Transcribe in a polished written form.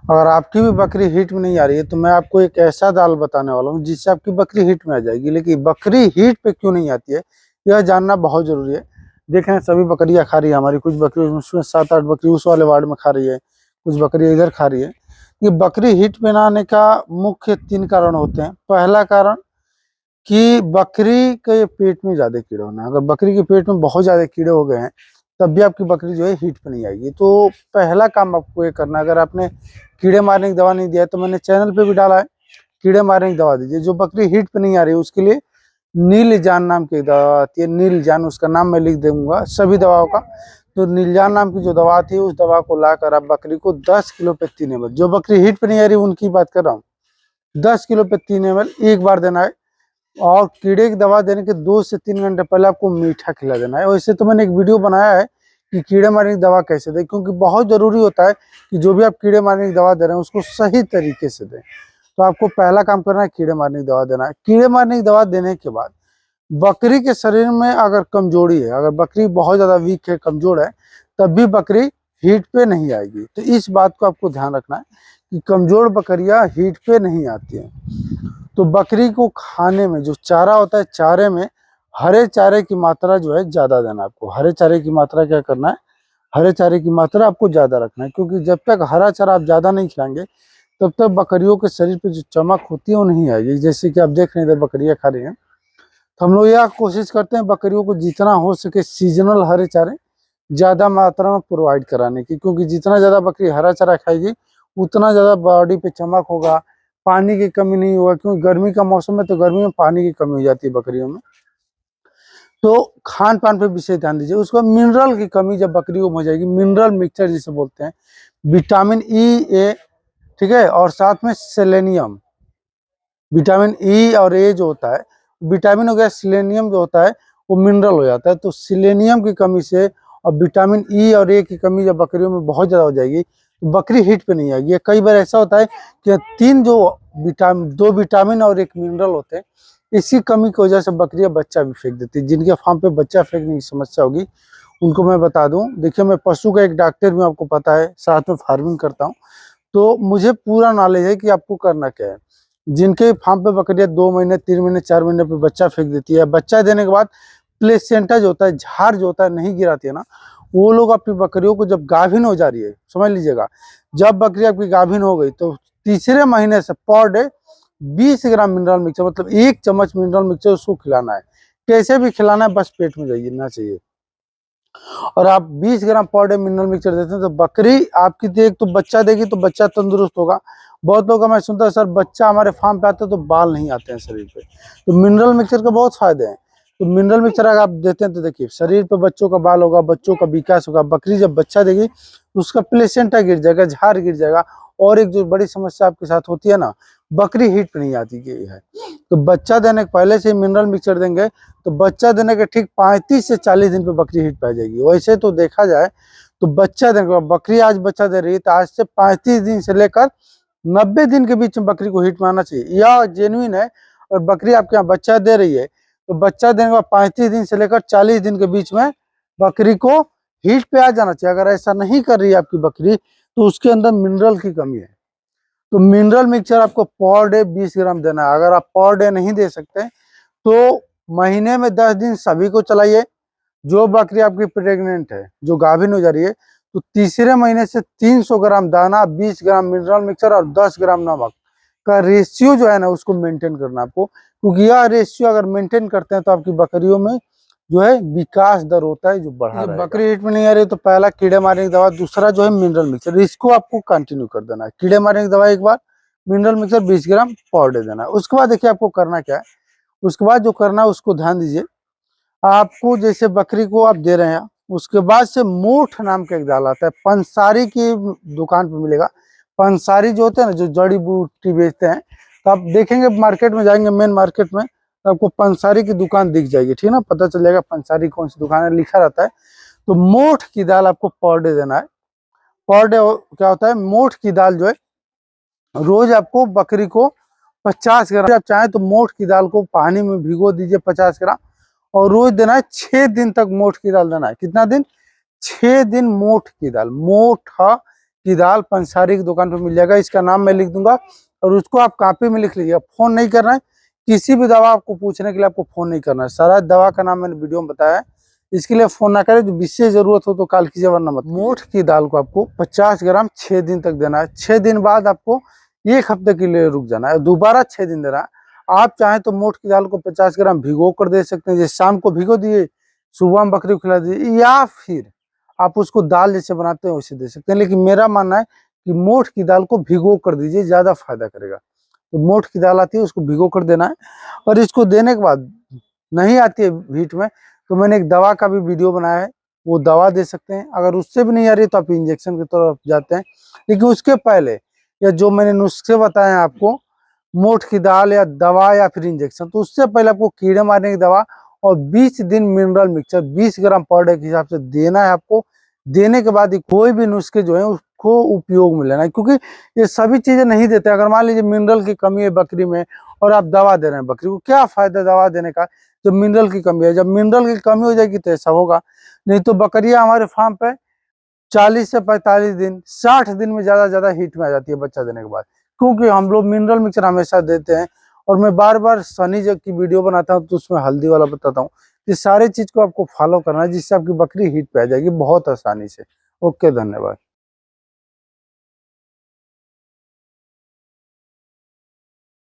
अगर आपकी भी बकरी हिट में नहीं आ रही है तो मैं आपको एक ऐसा दाल बताने वाला हूँ जिससे आपकी बकरी हिट में आ जाएगी। लेकिन बकरी हिट पे क्यों नहीं आती है यह जानना बहुत जरूरी है। देखें सभी बकरियां खा रही है हमारी, कुछ बकरी उसमें 7-8 बकरी उस वाले वार्ड में खा रही है, कुछ बकरी इधर खा रही है। ये बकरी हिट पे ना आने का मुख्य 3 कारण होते हैं। पहला कारण कि बकरी के पेट में ज्यादा कीड़े होना। अगर बकरी के पेट में बहुत ज्यादा कीड़े हो गए हैं तब भी आपकी बकरी जो है हीट पे नहीं आएगी। तो पहला काम आपको ये करना है, अगर आपने कीड़े मारने की दवा नहीं दिया है तो मैंने चैनल पे भी डाला है, कीड़े मारने की दवा दीजिए। जो बकरी हीट पे नहीं आ रही है उसके लिए नीलजान नाम की दवा आती है, नीलजान, उसका नाम मैं लिख दूंगा सभी दवाओं का। तो नीलजान नाम की जो दवा आती है उस दवा को लाकर आप बकरी को 10 किलो पे 3 ml, जो बकरी हीट पे नहीं आ रही उनकी बात कर रहा हूँ, 10 किलो पे 3 ml एक बार देना है। और कीड़े की दवा देने के 2 से 3 घंटे पहले आपको मीठा खिला देना है। वैसे तो मैंने एक वीडियो बनाया है कि कीड़े मारने की दवा कैसे दें, क्योंकि बहुत जरूरी होता है कि जो भी आप कीड़े मारने की दवा दे रहे हैं उसको सही तरीके से दें। तो आपको पहला काम करना है कीड़े मारने की दवा देना है। कीड़े मारने की दवा देने के बाद बकरी के शरीर में अगर कमजोरी है, अगर बकरी बहुत ज्यादा वीक है, कमजोर है, तब भी बकरी हीट पे नहीं आएगी। तो इस बात को आपको ध्यान रखना है कि कमजोर बकरियां हीट पे नहीं आती हैं। तो बकरी को खाने में जो चारा होता है, चारे में हरे चारे की मात्रा जो है ज्यादा देना। आपको हरे चारे की मात्रा क्या करना है, हरे चारे की मात्रा आपको ज्यादा रखना है, क्योंकि जब तक हरा चारा आप ज्यादा नहीं खिलाएंगे तब तक बकरियों के शरीर पे जो चमक होती है वो नहीं आएगी। जैसे कि आप देख रहे हैं इधर बकरियां खा रही हैं, तो हम लोग यह कोशिश करते हैं बकरियों को जितना हो सके सीजनल हरे चारे ज्यादा मात्रा में प्रोवाइड कराने की, क्योंकि जितना ज्यादा बकरी हरा चारा खाएगी उतना ज्यादा बॉडी पे चमक होगा, पानी की कमी नहीं होगा, क्योंकि गर्मी का मौसम है तो गर्मी में पानी की कमी हो जाती है बकरियों में। तो खान पान पे विशेष ध्यान दीजिए। उसको मिनरल की कमी जब बकरी को हो जाएगी, मिनरल मिक्सचर जिसे बोलते हैं, विटामिन ई ए, ठीक है, और साथ में सेलेनियम। विटामिन ई और ए जो होता है विटामिन हो गया, सिलेनियम जो होता है वो मिनरल हो जाता है। तो सिलेनियम की कमी से और विटामिन ई और ए की कमी जब बकरियों में बहुत ज़्यादा हो जाएगी तो बकरी हिट पे नहीं आएगी। कई बार ऐसा होता है कि 3 जो विटामिन, 2 विटामिन और 1 मिनरल होते हैं, इसी कमी की वजह से बकरियां बच्चा भी फेंक देती है। जिनके फार्म पे बच्चा फेंकने की समस्या होगी उनको मैं बता दूं, देखिए मैं पशु का एक डॉक्टर भी, आपको पता है, साथ में फार्मिंग करता हूँ, तो मुझे पूरा नॉलेज है कि आपको करना क्या है। जिनके फार्म पे बकरियां 2 महीने 3 महीने 4 महीने पे बच्चा फेंक देती है, बच्चा देने के बाद प्लेसेंटा जो होता है, झाड़ जो होता है, नहीं गिराती है ना, वो लोग अपनी बकरियों को जब गाभिन हो जा रही है, समझ लीजिएगा, जब बकरी आपकी गाभिन हो गई तो तीसरे महीने से पर डे 20 ग्राम मिनरल मिक्सचर, मतलब 1 चम्मच मिनरल मिक्सचर उसको खिलाना है। कैसे भी खिलाना है, बस पेट में जाना चाहिए। और आप 20 ग्राम पर डे मिनरल मिक्सचर देते हैं तो बकरी आपकी देख तो बच्चा देगी तो बच्चा तंदुरुस्त होगा। बहुत लोग का मैं सुनता हूँ, सर बच्चा हमारे फार्म पे आता है तो बाल नहीं आते हैं शरीर पे। तो मिनरल मिक्सचर के बहुत फायदे हैं। तो मिनरल मिक्सचर अगर आप देते हैं तो देखिए शरीर पे बच्चों का बाल होगा, बच्चों का विकास होगा। बकरी जब बच्चा देगी तो उसका प्लेसेंटा गिर जाएगा, झाड़ गिर जाएगा। और एक जो बड़ी समस्या आपके साथ होती है ना, बकरी हीट पे नहीं आती है। तो बच्चा देने के पहले से मिनरल मिक्सचर देंगे तो बच्चा देने के ठीक 35 से 40 दिन पे बकरी हिट पा जाएगी। वैसे तो देखा जाए तो बच्चा देने के बाद, बकरी आज बच्चा दे रही है तो आज से 35 दिन से लेकर 90 दिन के बीच में बकरी को हिट में आना चाहिए, यह जेन्युइन है। और बकरी आपके यहाँ बच्चा दे रही है तो बच्चा देने के बाद 35 दिन से लेकर 40 दिन के बीच में बकरी को हिट पे आ जाना चाहिए। अगर ऐसा नहीं कर रही है आपकी बकरी तो उसके अंदर मिनरल की कमी है। तो मिनरल मिक्सचर आपको पर डे 20 ग्राम देना है। अगर आप पर डे नहीं दे सकते तो महीने में 10 दिन सभी को चलाइए। जो बकरी आपकी प्रेग्नेंट है, जो गाभिन हो जा रही है, तो तीसरे महीने से 300 ग्राम दाना, 20 ग्राम मिनरल मिक्सचर और 10 ग्राम नमक का रेशियो जो है ना उसको मेंटेन करना आपको। क्योंकि यह रेशियो अगर मेंटेन करते हैं तो आपकी बकरियों में जो है विकास दर होता है जो बढ़ा रहेगा। बकरी हिट में नहीं आ रही तो पहला कीड़े मारने की दवा, दूसरा जो है मिनरल मिक्सचर, इसको आपको कंटिन्यू कर देना है। कीड़े मारने की दवा एक बार, मिनरल मिक्सचर 20 ग्राम पर डे देना है। उसके बाद देखिए आपको करना क्या है। उसके बाद जो करना है उसको ध्यान दीजिए। आपको जैसे बकरी को आप दे रहे हैं, उसके बाद से मोठ नाम का एक दाल आता है, पंसारी की दुकान पे मिलेगा। पंसारी जो होते हैं ना, जो जड़ी बूटी बेचते हैं, तो आप देखेंगे मार्केट में जाएंगे, मेन मार्केट में, तो आपको पंसारी की दुकान दिख जाएगी, ठीक है ना, पता चल जाएगा पंसारी कौन सी दुकान है, लिखा रहता है। तो मोठ की दाल आपको पर डे देना है। पर डे क्या होता है, मोठ की दाल जो है रोज आपको बकरी को 50 ग्राम, आप चाहें तो मोठ की दाल को पानी में भिगो दीजिए 50 ग्राम, और रोज देना है। 6 दिन तक मोठ की दाल देना है। कितना दिन? 6 दिन मोठ की दाल, मोठ की दाल पंसारी की दुकान पे मिल जाएगा। इसका नाम मैं लिख दूंगा और उसको आप कॉपी में लिख लीजिएगा। फोन नहीं करना है, किसी भी दवा आपको पूछने के लिए आपको फोन नहीं करना है। सारा दवा का नाम मैंने वीडियो में बताया है, इसके लिए फोन ना करें। जो विशेष जरूरत हो तो कॉल कीजिए, वरना मत। मोठ की दाल को आपको 50 ग्राम 6 दिन तक देना है। 6 दिन बाद आपको 1 हफ्ते के लिए रुक जाना है, दोबारा 6 दिन देना है। आप चाहें तो मोठ की दाल को 50 ग्राम भिगो कर दे सकते हैं, जैसे शाम को भिगो दिए, सुबह में बकरी को खिला दीजिए, या फिर आप उसको दाल जैसे बनाते हैं वैसे दे सकते हैं। लेकिन मेरा मानना है कि मोठ की दाल को भिगो कर दीजिए, ज्यादा फायदा करेगा। तो मोठ की दाल आती है उसको भिगो कर देना है। और इसको देने के बाद नहीं आती है हीट में, तो मैंने एक दवा का भी वीडियो बनाया है, वो दवा दे सकते हैं। अगर उससे भी नहीं आ रही तो आप इंजेक्शन की तरफ जाते हैं। लेकिन उसके पहले या जो मैंने नुस्खे बताए हैं आपको, मोठ की दाल या दवा या फिर इंजेक्शन, तो उससे पहले आपको कीड़े मारने की दवा और 20 दिन मिनरल मिक्सचर 20 ग्राम पर डे के हिसाब से देना है आपको। देने के बाद ही कोई भी नुस्खे जो है उसको उपयोग में लेना है, क्योंकि ये सभी चीजें नहीं देते। अगर मान लीजिए मिनरल की कमी है बकरी में और आप दवा दे रहे हैं बकरी को, क्या फायदा दवा देने का जब मिनरल की कमी है। जब मिनरल की कमी हो जाएगी तो ऐसा होगा। नहीं तो बकरियां हमारे फार्म पे 40 से 45 दिन 60 दिन में ज्यादा हीट में आ जाती है बच्चा देने के बाद, क्योंकि हम लोग मिनरल मिक्सचर हमेशा देते हैं। और मैं बार बार सनी जग की वीडियो बनाता हूँ तो उसमें हल्दी वाला बताता हूँ। ये सारे चीज को आपको फॉलो करना है, जिससे आपकी बकरी हीट पे आ जाएगी बहुत आसानी से। ओके, धन्यवाद।